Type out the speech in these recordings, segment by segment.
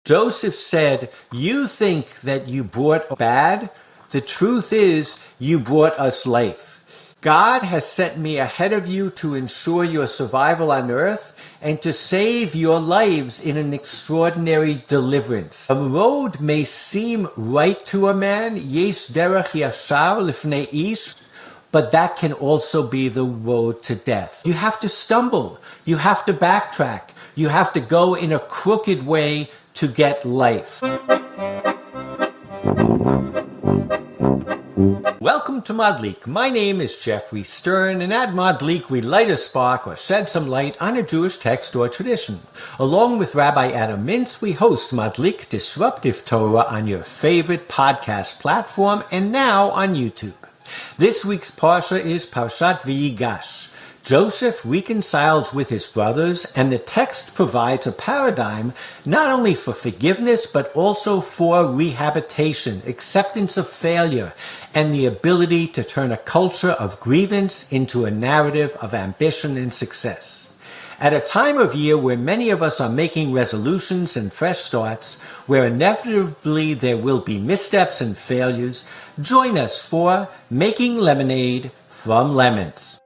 Joseph said, "You think that you brought bad? The truth is, you brought us life. God has set me ahead of you to ensure your survival on earth and to save your lives in an extraordinary deliverance. A road may seem right to a man, yesh derech yashar lifnei ish, but that can also be the road to death. You have to stumble. You have to backtrack. You have to go in a crooked way to get life." Welcome to Madlik. My name is Geoffrey Stern, and at Madlik we light a spark or shed some light on a Jewish text or tradition. Along with Rabbi Adam Mintz, we host Madlik Disruptive Torah on your favorite podcast platform and now on YouTube. This week's Parsha is Parshat Vayigash. Joseph reconciles with his brothers, and the text provides a paradigm not only for forgiveness, but also for rehabilitation, acceptance of failure, and the ability to turn a culture of grievance into a narrative of ambition and success. At a time of year where many of us are making resolutions and fresh starts, where inevitably there will be missteps and failures, join us for Making Lemonade from Lemons.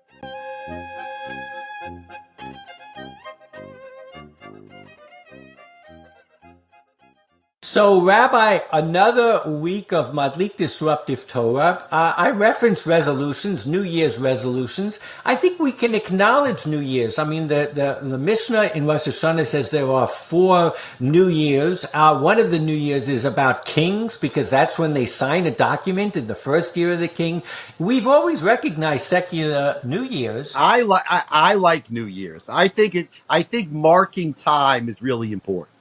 So, Rabbi, another week of Madlik Disruptive Torah. I reference resolutions, New Year's resolutions. I think we can acknowledge New Year's. I mean, the Mishnah in Rosh Hashanah says there are 4 New Years. One of the New Year's is about kings, because that's when they sign a document in the first year of the king. We've always recognized secular New Year's. I like New Year's. I think marking time is really important.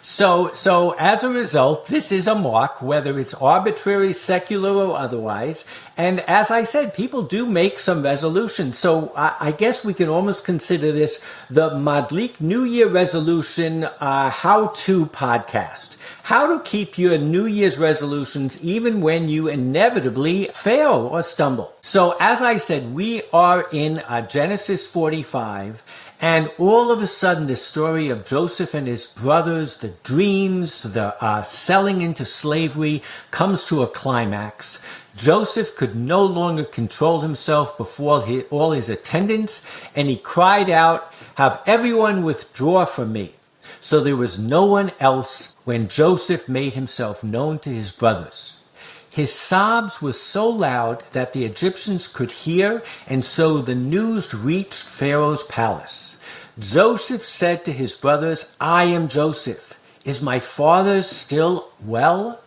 So as a result, this is a mark, whether it's arbitrary, secular, or otherwise. And as I said, people do make some resolutions. So I guess we can almost consider this the Madlik New Year resolution how-to podcast. How to keep your New Year's resolutions even when you inevitably fail or stumble. So as I said, we are in Genesis 45. And all of a sudden, the story of Joseph and his brothers, the dreams, the selling into slavery, comes to a climax. Joseph could no longer control himself before all his attendants, and he cried out, "Have everyone withdraw from me." So there was no one else when Joseph made himself known to his brothers. His sobs were so loud that the Egyptians could hear, and so the news reached Pharaoh's palace. Joseph said to his brothers, "I am Joseph. Is my father still well?"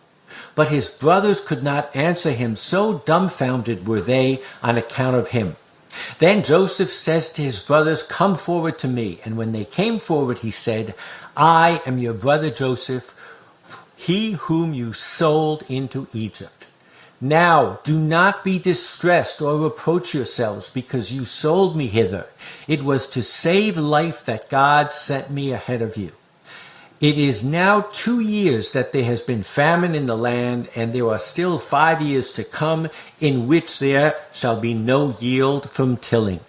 But his brothers could not answer him, so dumbfounded were they on account of him. Then Joseph says to his brothers, "Come forward to me." And when they came forward, he said, "I am your brother Joseph, he whom you sold into Egypt. Now do not be distressed or reproach yourselves because you sold me hither. It was to save life that God sent me ahead of you. It is now 2 years that there has been famine in the land, and there are still 5 years to come in which there shall be no yield from tilling.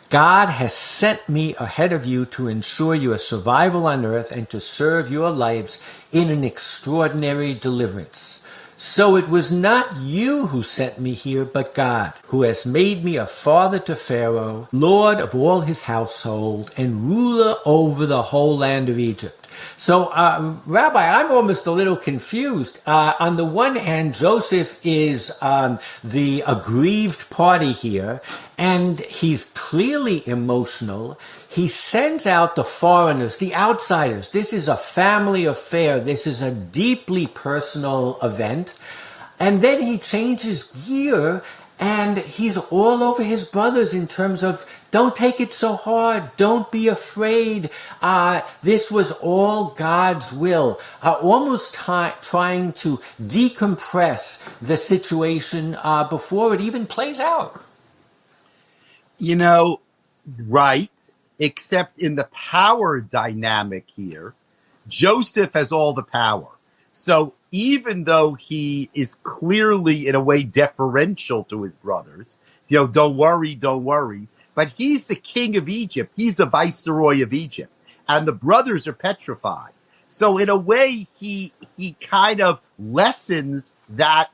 God has sent me ahead of you to ensure your survival on earth and to serve your lives in an extraordinary deliverance. So it was not you who sent me here, but God, who has made me a father to Pharaoh, Lord of all his household, and ruler over the whole land of Egypt." So, Rabbi, I'm almost a little confused. On the one hand, Joseph is the aggrieved party here, and he's clearly emotional. He sends out the foreigners, the outsiders. This is a family affair. This is a deeply personal event. And then he changes gear, and he's all over his brothers in terms of, don't take it so hard. Don't be afraid. This was all God's will. Almost trying to decompress the situation before it even plays out. You know, right. Except in the power dynamic here, Joseph has all the power. So even though he is clearly, in a way, deferential to his brothers, don't worry, but he's the king of Egypt. He's the viceroy of Egypt. And the brothers are petrified. So in a way, he kind of lessens that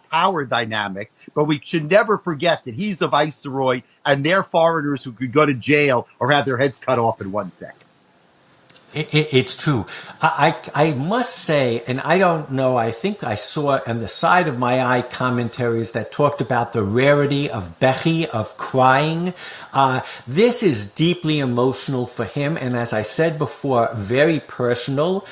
power dynamic, but we should never forget that he's the viceroy and they're foreigners who could go to jail or have their heads cut off in 1 second. It's true. I must say, and I don't know, I think I saw on the side of my eye commentaries that talked about the rarity of Bechi, of crying. This is deeply emotional for him, and as I said before, very personal.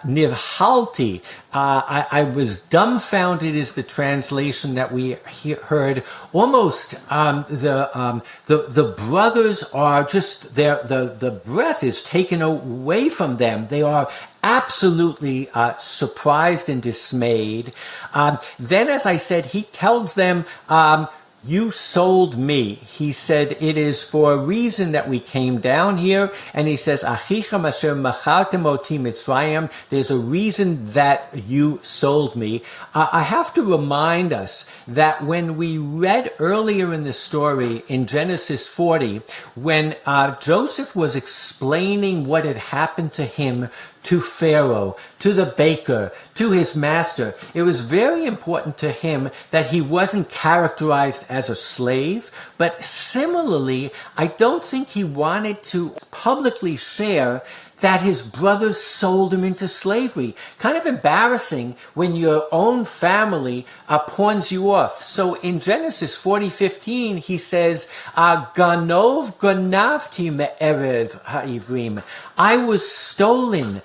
Nivhalti. I was dumbfounded is the translation that we heard. Almost the brothers are just the breath is taken away from them. They are absolutely surprised and dismayed. Then, as I said, he tells them, you sold me. He said, it is for a reason that we came down here. And he says, Achicham asher machartem oti Mitzrayim. There's a reason that you sold me. I have to remind us that when we read earlier in the story in Genesis 40, when Joseph was explaining what had happened to him, to Pharaoh, to the baker, to his master, it was very important to him that he wasn't characterized as a slave, but similarly, I don't think he wanted to publicly share that his brothers sold him into slavery. Kind of embarrassing when your own family pawns you off. So in Genesis 40:15, he says, Ganov ganavti me'erev ha'ivrim. I was stolen.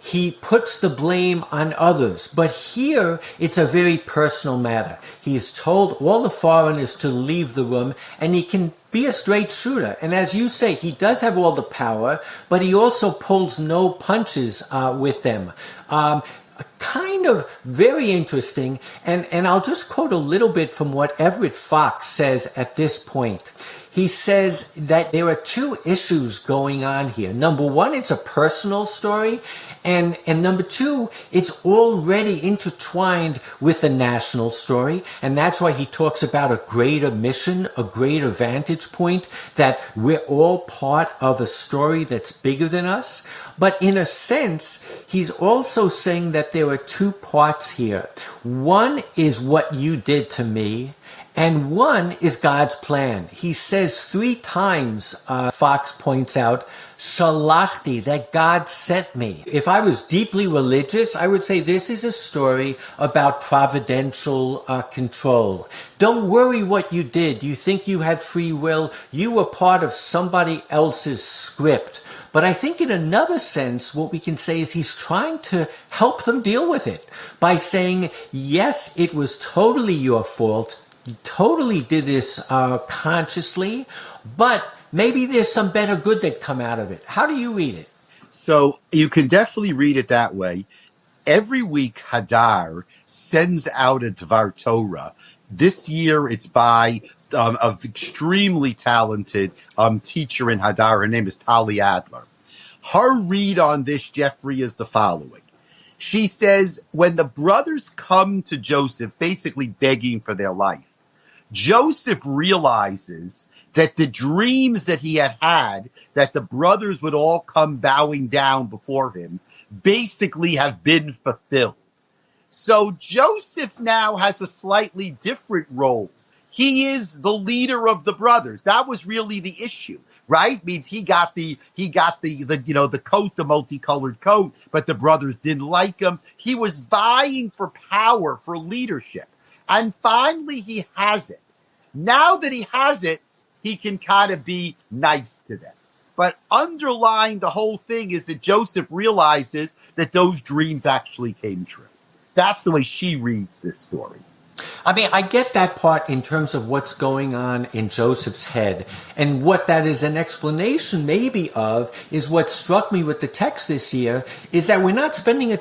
He puts the blame on others. But here, it's a very personal matter. He is told all the foreigners to leave the room, and he can be a straight shooter. And as you say, he does have all the power, but he also pulls no punches with them. Kind of very interesting. And I'll just quote a little bit from what Everett Fox says at this point. He says that there are two issues going on here. Number one, it's a personal story. And number two, it's already intertwined with a national story. And that's why he talks about a greater mission, a greater vantage point, that we're all part of a story that's bigger than us. But in a sense, he's also saying that there are two parts here. One is what you did to me, and one is God's plan. He says 3 times, Fox points out, Shalachti, that God sent me. If I was deeply religious, I would say this is a story about providential control. Don't worry what you did. You think you had free will. You were part of somebody else's script. But I think in another sense, what we can say is he's trying to help them deal with it by saying, yes, it was totally your fault. You totally did this consciously, but maybe there's some better good that come out of it. How do you read it? So you can definitely read it that way. Every week, Hadar sends out a Dvar Torah. This year, it's by an extremely talented teacher in Hadar. Her name is Tali Adler. Her read on this, Geoffrey, is the following. She says, when the brothers come to Joseph, basically begging for their life, Joseph realizes that the dreams that he had, that the brothers would all come bowing down before him, basically have been fulfilled. So Joseph now has a slightly different role. He is the leader of the brothers. That was really the issue, right? Means he got the coat, the multicolored coat, but the brothers didn't like him. He was vying for power, for leadership. And finally, he has it. Now that he has it, he can kind of be nice to them. But underlying the whole thing is that Joseph realizes that those dreams actually came true. That's the way she reads this story. I mean, I get that part in terms of what's going on in Joseph's head. And what that is an explanation maybe of is what struck me with the text this year is that we're not spending a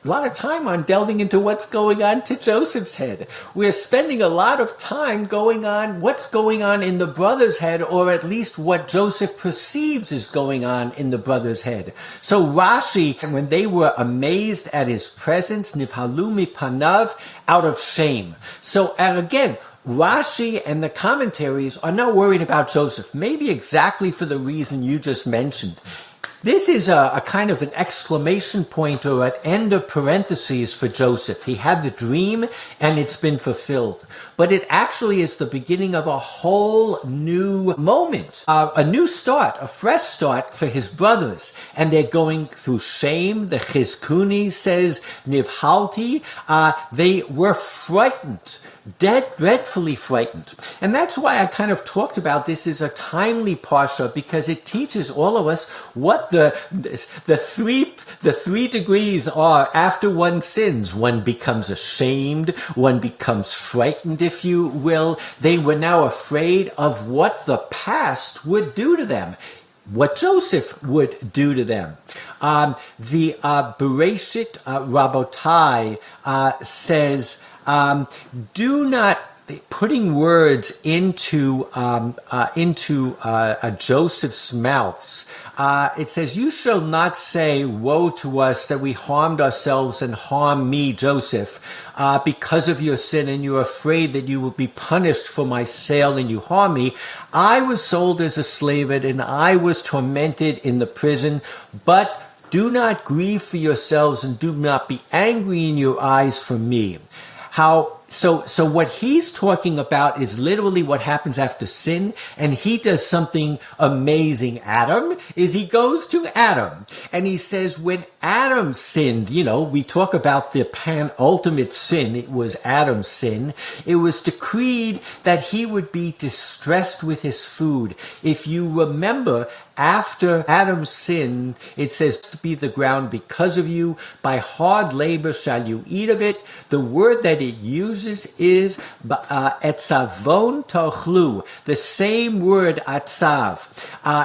lot of time on delving into what's going on to Joseph's head. We're spending a lot of time going on what's going on in the brother's head, or at least what Joseph perceives is going on in the brother's head. So Rashi, when they were amazed at his presence, nivhalu mipanav, out of shame. So, and again, Rashi and the commentaries are not worried about Joseph, maybe exactly for the reason you just mentioned. This is a kind of an exclamation point or an end of parentheses for Joseph. He had the dream and it's been fulfilled. But it actually is the beginning of a whole new moment, a new start, a fresh start for his brothers. And they're going through shame. The Chizkuni says, Nivhalti, they were frightened. Dreadfully frightened. And that's why I kind of talked about this as a timely parsha, because it teaches all of us what the three degrees are after one sins. One becomes ashamed, one becomes frightened, if you will. They were now afraid of what the past would do to them, what Joseph would do to them. The Bereshit Rabotai says, do not, putting words into Joseph's mouths. It says, you shall not say, woe to us that we harmed ourselves and harm me, Joseph, because of your sin, and you're afraid that you will be punished for my sale and you harm me. I was sold as a slave and I was tormented in the prison, but do not grieve for yourselves and do not be angry in your eyes for me. So what he's talking about is literally what happens after sin, and he does something amazing. He goes to Adam, and he says, when Adam sinned, we talk about the penultimate sin, it was Adam's sin, it was decreed that he would be distressed with his food. If you remember, after Adam's sin, it says, to be the ground because of you, by hard labor shall you eat of it. The word that it uses is etzavon tochlu, the same word atzav.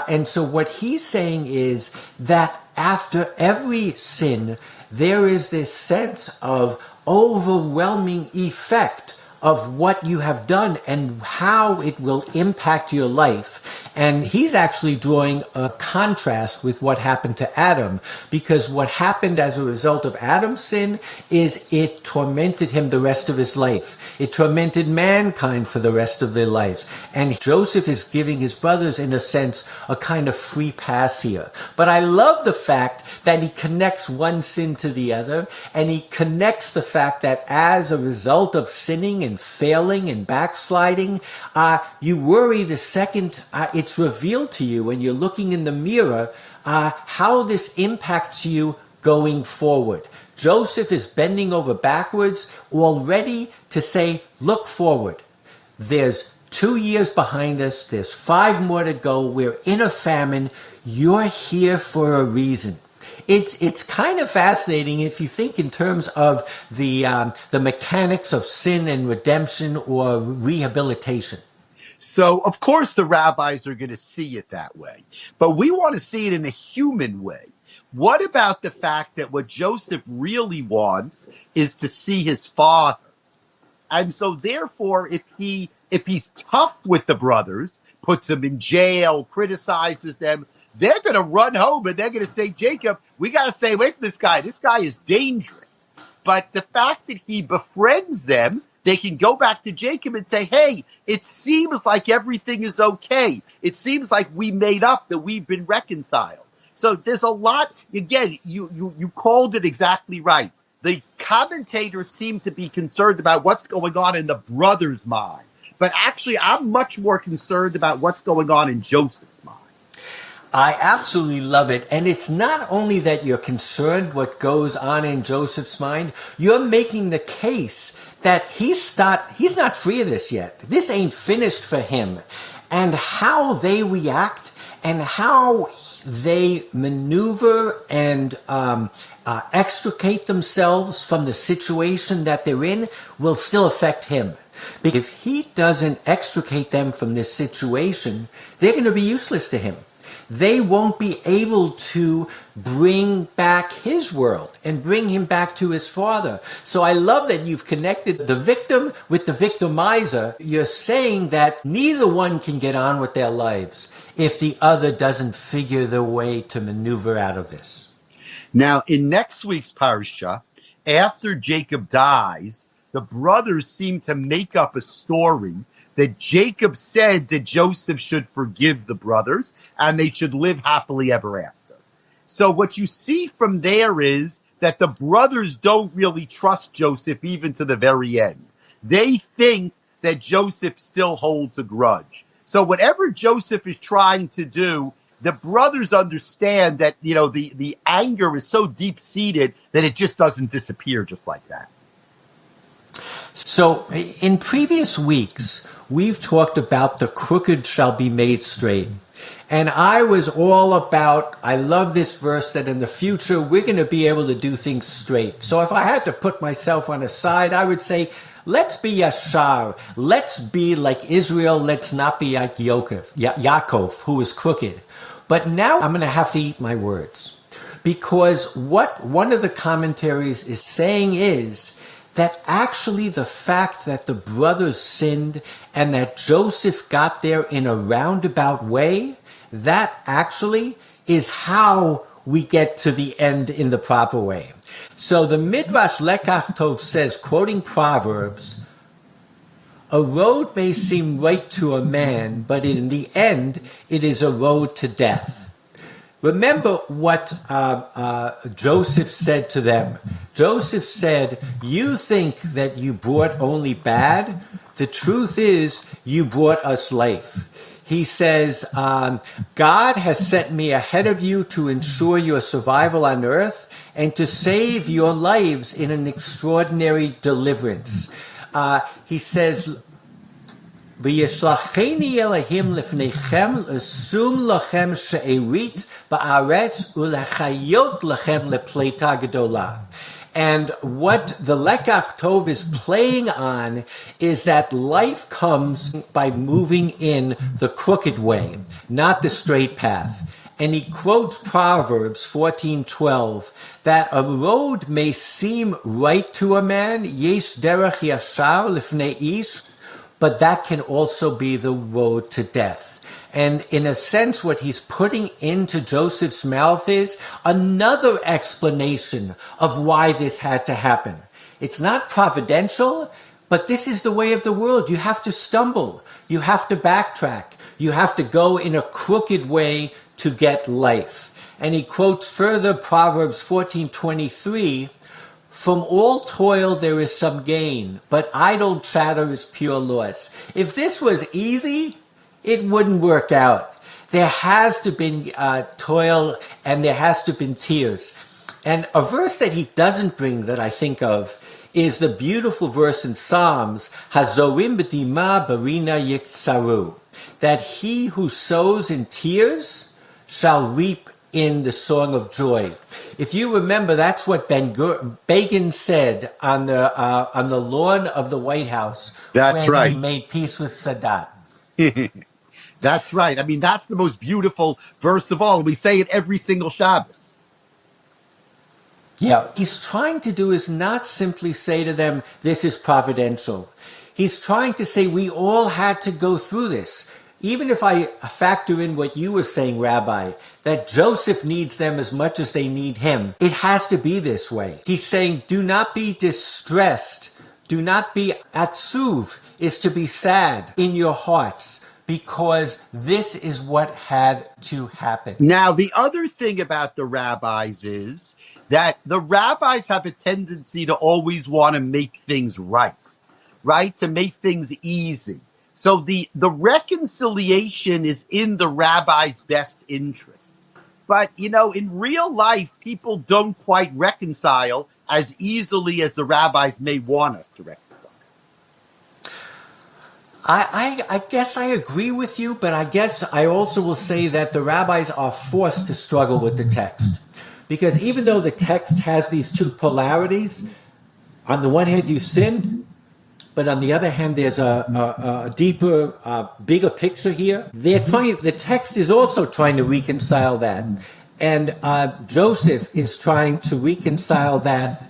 And so what he's saying is that after every sin, there is this sense of overwhelming effect of what you have done and how it will impact your life. And he's actually drawing a contrast with what happened to Adam, because what happened as a result of Adam's sin is it tormented him the rest of his life. It tormented mankind for the rest of their lives. And Joseph is giving his brothers, in a sense, a kind of free pass here. But I love the fact that he connects one sin to the other, and he connects the fact that as a result of sinning and failing and backsliding, you worry the second it's revealed to you when you're looking in the mirror how this impacts you going forward. Joseph is bending over backwards, all ready to say, look forward. There's 2 years behind us. There's 5 more to go. We're in a famine. You're here for a reason. It's kind of fascinating if you think in terms of the mechanics of sin and redemption or rehabilitation. So, of course, the rabbis are going to see it that way. But we want to see it in a human way. What about the fact that what Joseph really wants is to see his father? And so, therefore, if he's tough with the brothers, puts them in jail, criticizes them, they're going to run home and they're going to say, Jacob, we got to stay away from this guy. This guy is dangerous. But the fact that he befriends them, they can go back to Jacob and say, hey, it seems like everything is okay. It seems like we made up, that we've been reconciled. So there's a lot, again, you called it exactly right. The commentators seem to be concerned about what's going on in the brothers' mind. But actually, I'm much more concerned about what's going on in Joseph's mind. I absolutely love it. And it's not only that you're concerned what goes on in Joseph's mind, you're making the case that he's not free of this yet. This ain't finished for him. And how they react and how they maneuver and extricate themselves from the situation that they're in will still affect him. Because if he doesn't extricate them from this situation, they're going to be useless to him. They won't be able to bring back his world and bring him back to his father. So I love that you've connected the victim with the victimizer. You're saying that neither one can get on with their lives if the other doesn't figure the way to maneuver out of this. Now, in next week's Parsha, after Jacob dies, the brothers seem to make up a story that Jacob said that Joseph should forgive the brothers and they should live happily ever after. So what you see from there is that the brothers don't really trust Joseph even to the very end. They think that Joseph still holds a grudge. So whatever Joseph is trying to do, the brothers understand that, the anger is so deep-seated that it just doesn't disappear just like that. So in previous weeks, we've talked about the crooked shall be made straight. And I was all about, I love this verse, that in the future we're going to be able to do things straight. So if I had to put myself on a side, I would say, let's be Yashar. Let's be like Israel. Let's not be like Yaakov, who is crooked. But now I'm going to have to eat my words. Because what one of the commentaries is saying is that actually the fact that the brothers sinned and that Joseph got there in a roundabout way, that actually is how we get to the end in the proper way. So the Midrash Lekach Tov says, quoting Proverbs, a road may seem right to a man, but in the end, it is a road to death. Remember what Joseph said to them. Joseph said, you think that you brought only bad? The truth is, you brought us life. He says, God has sent me ahead of you to ensure your survival on earth and to save your lives in an extraordinary deliverance. He says, V'yishlacheni Elohim lefnechem l'sum lachem she'erit ba'aretz u'lechayot lachem lepleita gedola. And what the Lekach Tov is playing on is that life comes by moving in the crooked way, not the straight path. And he quotes Proverbs 14:12, that a road may seem right to a man, yesh derech yashar lifnei ish, but that can also be the road to death. And in a sense, what he's putting into Joseph's mouth is another explanation of why this had to happen. It's not providential, but this is the way of the world. You have to stumble. You have to backtrack. You have to go in a crooked way to get life. And he quotes further Proverbs 14:23, from all toil there is some gain, but idle chatter is pure loss. If this was easy, it wouldn't work out. There has to be toil and there has to be tears. And a verse that he doesn't bring that I think of is the beautiful verse in Psalms, Hazorim b'dima barina yiktsaru, that he who sows in tears shall reap in the song of joy. If you remember, that's what Begin said on the lawn of the White House when he made peace with Sadat. That's right. I mean, that's the most beautiful verse of all. We say it every single Shabbos. Yeah. He's trying to do is not simply say to them, this is providential. He's trying to say we all had to go through this. Even if I factor in what you were saying, Rabbi, that Joseph needs them as much as they need him, it has to be this way. He's saying, do not be distressed. Do not be atzuv, is to be sad in your hearts, because this is what had to happen. Now, the other thing about the rabbis is that the rabbis have a tendency to always want to make things right? To make things easy. So the reconciliation is in the rabbi's best interest. But, in real life, people don't quite reconcile as easily as the rabbis may want us to reconcile. I guess I agree with you, but I guess I also will say that the rabbis are forced to struggle with the text. Because even though the text has these two polarities, on the one hand you sinned, but on the other hand there's a deeper, bigger picture here. The text is also trying to reconcile that. And Joseph is trying to reconcile that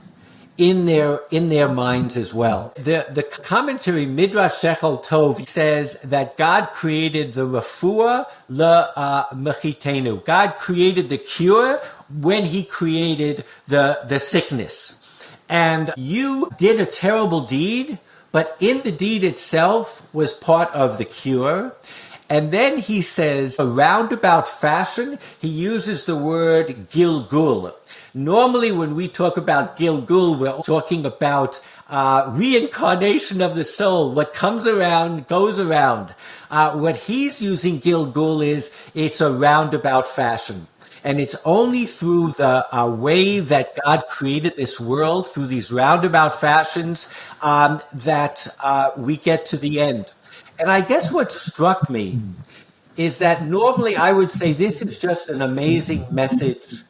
in their minds as well. The commentary Midrash Shechel Tov says that God created the refuah mechitenu. God created the cure when he created the sickness. And you did a terrible deed, but in the deed itself was part of the cure. And then he says, a roundabout fashion, he uses the word Gilgul. Normally, when we talk about Gilgul, we're talking about reincarnation of the soul. What comes around goes around. What he's using Gilgul is it's a roundabout fashion. And it's only through the way that God created this world, through these roundabout fashions, that we get to the end. And I guess what struck me is that normally I would say this is just an amazing message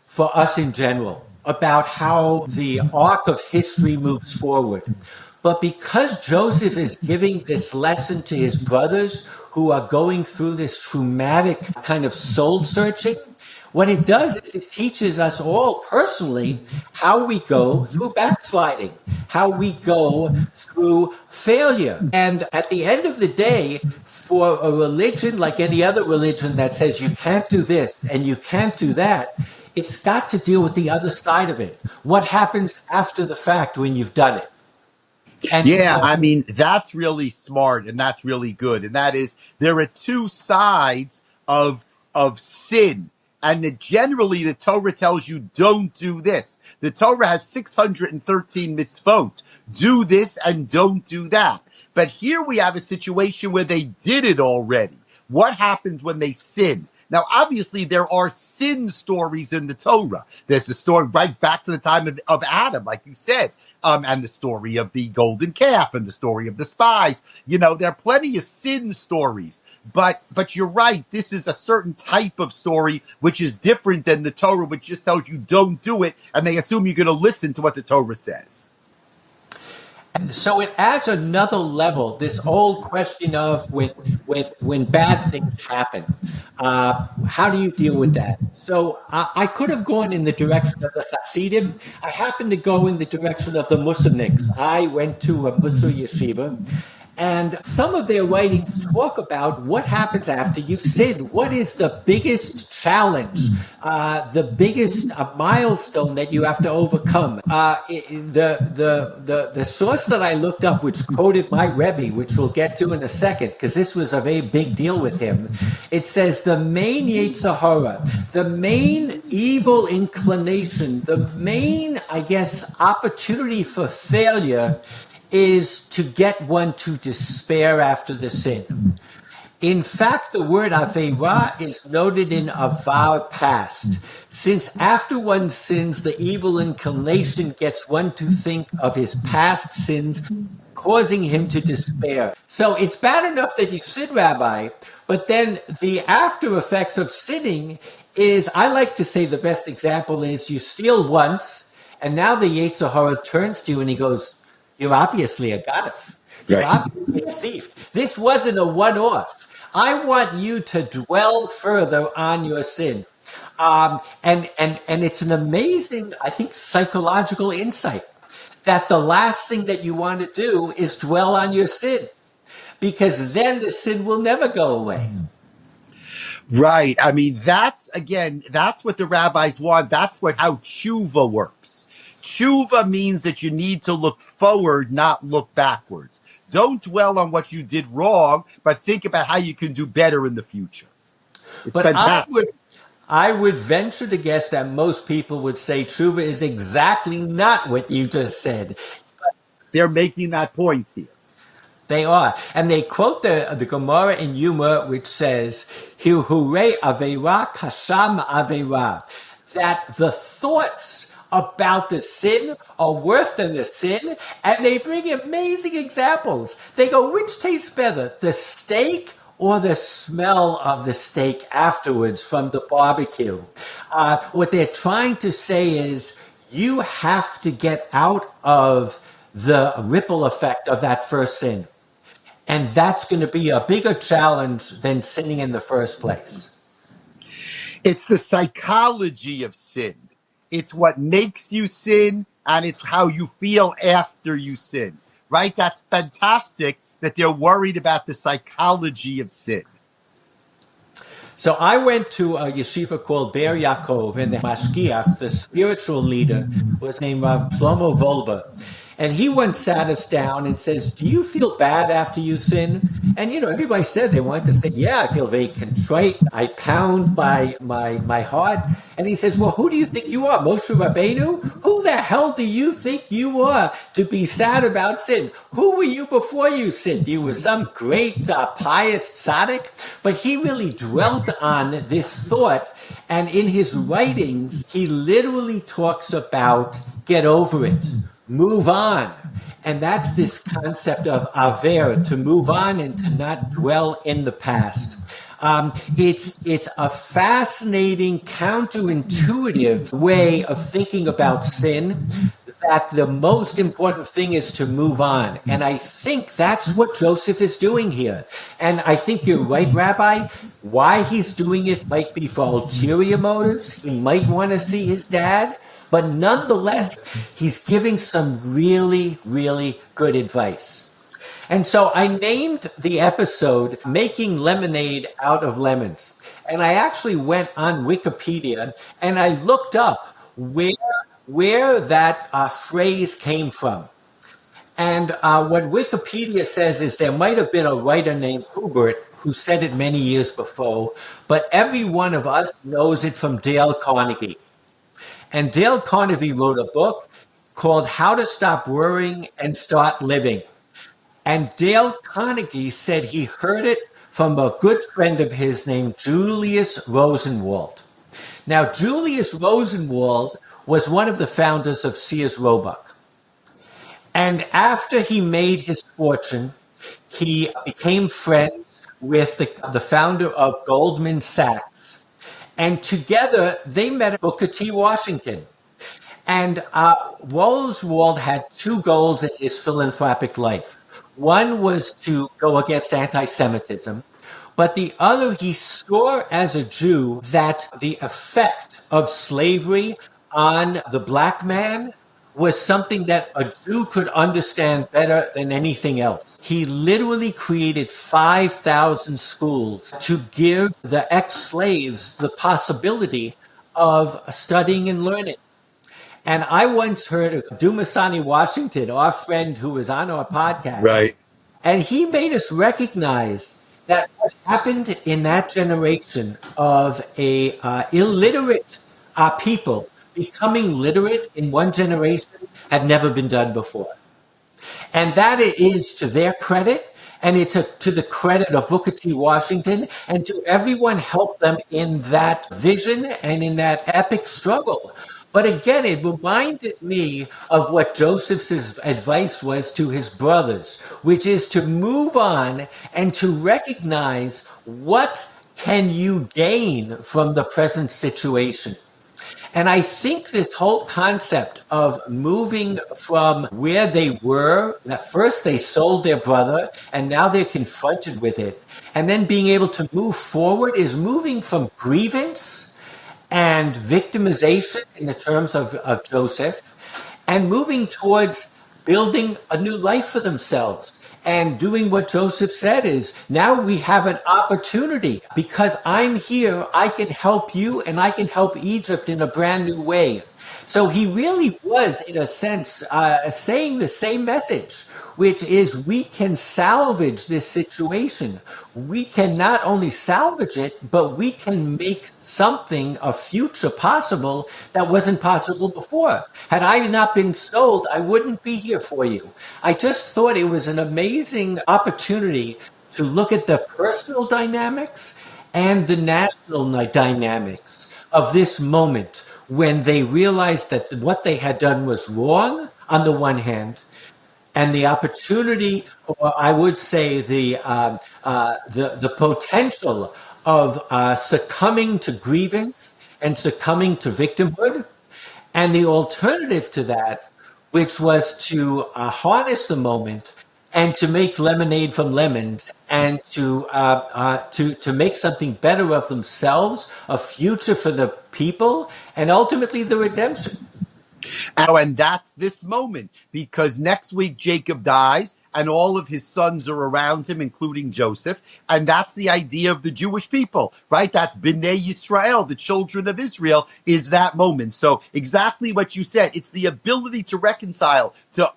for us in general about how the arc of history moves forward. But because Joseph is giving this lesson to his brothers who are going through this traumatic kind of soul searching, what it does is it teaches us all personally how we go through backsliding, how we go through failure. And at the end of the day, for a religion like any other religion that says you can't do this and you can't do that, it's got to deal with the other side of it. What happens after the fact when you've done it? And yeah, I mean, that's really smart and that's really good. And that is, there are two sides of sin. And generally, the Torah tells you, don't do this. The Torah has 613 mitzvot. Do this and don't do that. But here we have a situation where they did it already. What happens when they sin? Now, obviously, there are sin stories in the Torah. There's the story right back to the time of Adam, like you said, and the story of the golden calf and the story of the spies. You know, there are plenty of sin stories. But you're right. This is a certain type of story which is different than the Torah, which just tells you don't do it, and they assume you're going to listen to what the Torah says. So it adds another level, this old question of when bad things happen, how do you deal with that? So I could have gone in the direction of the Hasidim. I happened to go in the direction of the Muslimniks. I went to a Muslim yeshiva, and some of their writings talk about what happens after you've sinned. What is the biggest challenge, the biggest milestone that you have to overcome? The source that I looked up, which quoted my Rabbi, which we'll get to in a second, because this was a very big deal with him, it says the main Yetzer Hara, the main evil inclination, the main, I guess, opportunity for failure is to get one to despair after the sin. In fact, the word Aveira is noted in Avar past, since after one sins, the evil inclination gets one to think of his past sins, causing him to despair. So it's bad enough that you sin, Rabbi, but then the after effects of sinning is, I like to say the best example is you steal once, and now the Yetzer Hara turns to you and he goes, you're obviously a gadif. You're obviously a thief. This wasn't a one-off. I want you to dwell further on your sin. And it's an amazing, I think, psychological insight that the last thing that you want to do is dwell on your sin, because then the sin will never go away. Right. I mean, that's what the rabbis want. That's how tshuva works. Tshuva means that you need to look forward, not look backwards. Don't dwell on what you did wrong, but think about how you can do better in the future. It's fantastic. I would venture to guess that most people would say tshuva is exactly not what you just said. They're making that point here. They are. And they quote the Gemara in Yuma, which says, Hirhure Aveira Kasham Aveira, that the thoughts about the sin are worse than the sin, and they bring amazing examples. They go, which tastes better, the steak or the smell of the steak afterwards from the barbecue? What they're trying to say is you have to get out of the ripple effect of that first sin. And that's going to be a bigger challenge than sinning in the first place. It's the psychology of sin. It's what makes you sin, and it's how you feel after you sin, right? That's fantastic that they're worried about the psychology of sin. So I went to a yeshiva called Be'er Yaakov, and the mashgiach, the spiritual leader, was named Rav Shlomo Wolbe. And he once sat us down and says, do you feel bad after you sin? And, everybody said they wanted to say, yeah, I feel very contrite. I pound my heart. And he says, well, who do you think you are? Moshe Rabbeinu? Who the hell do you think you are to be sad about sin? Who were you before you sinned? You were some great pious tzaddik? But he really dwelt on this thought. And in his writings, he literally talks about get over it, move on. And that's this concept of aver, to move on and to not dwell in the past. It's a fascinating, counterintuitive way of thinking about sin, that the most important thing is to move on. And I think that's what Joseph is doing here. And I think you're right, Rabbi. Why he's doing it might be for ulterior motives. He might want to see his dad. But nonetheless, he's giving some really, really good advice. And so I named the episode Making Lemonade Out of Lemons. And I actually went on Wikipedia and I looked up where that phrase came from. And what Wikipedia says is there might have been a writer named Hubert who said it many years before, but every one of us knows it from Dale Carnegie. And Dale Carnegie wrote a book called How to Stop Worrying and Start Living. And Dale Carnegie said he heard it from a good friend of his named Julius Rosenwald. Now, Julius Rosenwald was one of the founders of Sears Roebuck. And after he made his fortune, he became friends with the founder of Goldman Sachs. And together, they met at Booker T. Washington. And Rosenwald had two goals in his philanthropic life. One was to go against anti-Semitism, but the other, he saw as a Jew that the effect of slavery on the black man was something that a Jew could understand better than anything else. He literally created 5,000 schools to give the ex-slaves the possibility of studying and learning. And I once heard of Dumasani Washington, our friend who was on our podcast. Right. And he made us recognize that what happened in that generation of illiterate people becoming literate in one generation had never been done before. And that is to their credit, and it's to the credit of Booker T. Washington, and to everyone helped them in that vision and in that epic struggle. But again, it reminded me of what Joseph's advice was to his brothers, which is to move on and to recognize what can you gain from the present situation. And I think this whole concept of moving from where they were, at first they sold their brother and now they're confronted with it, and then being able to move forward is moving from grievance and victimization in the terms of Joseph, and moving towards building a new life for themselves. And doing what Joseph said is, now we have an opportunity. Because I'm here, I can help you and I can help Egypt in a brand new way. So he really was, in a sense, saying the same message, which is we can salvage this situation. We can not only salvage it, but we can make something, a future possible that wasn't possible before. Had I not been sold, I wouldn't be here for you. I just thought it was an amazing opportunity to look at the personal dynamics and the national dynamics of this moment when they realized that what they had done was wrong on the one hand, and the opportunity, or I would say the potential of succumbing to grievance and succumbing to victimhood, and the alternative to that, which was to harness the moment and to make lemonade from lemons, and to make something better of themselves, a future for the people, and ultimately the redemption. And that's this moment, because next week Jacob dies, and all of his sons are around him, including Joseph. And that's the idea of the Jewish people, right? That's B'nai Yisrael, the children of Israel, is that moment. So exactly what you said. It's the ability to reconcile, to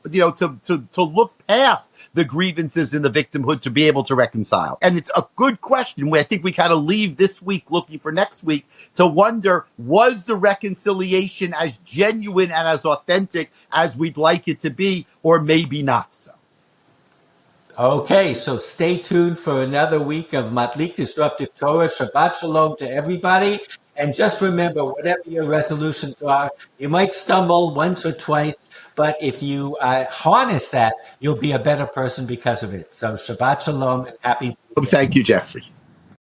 look past the grievances in the victimhood to be able to reconcile. And it's a good question. I think we kind of leave this week looking for next week to wonder, was the reconciliation as genuine and as authentic as we'd like it to be, or maybe not so? Okay, so stay tuned for another week of Madlik Disruptive Torah. Shabbat Shalom to everybody. And just remember, whatever your resolutions are, you might stumble once or twice, but if you harness that, you'll be a better person because of it. So Shabbat Shalom and happy. Thank you, Geoffrey.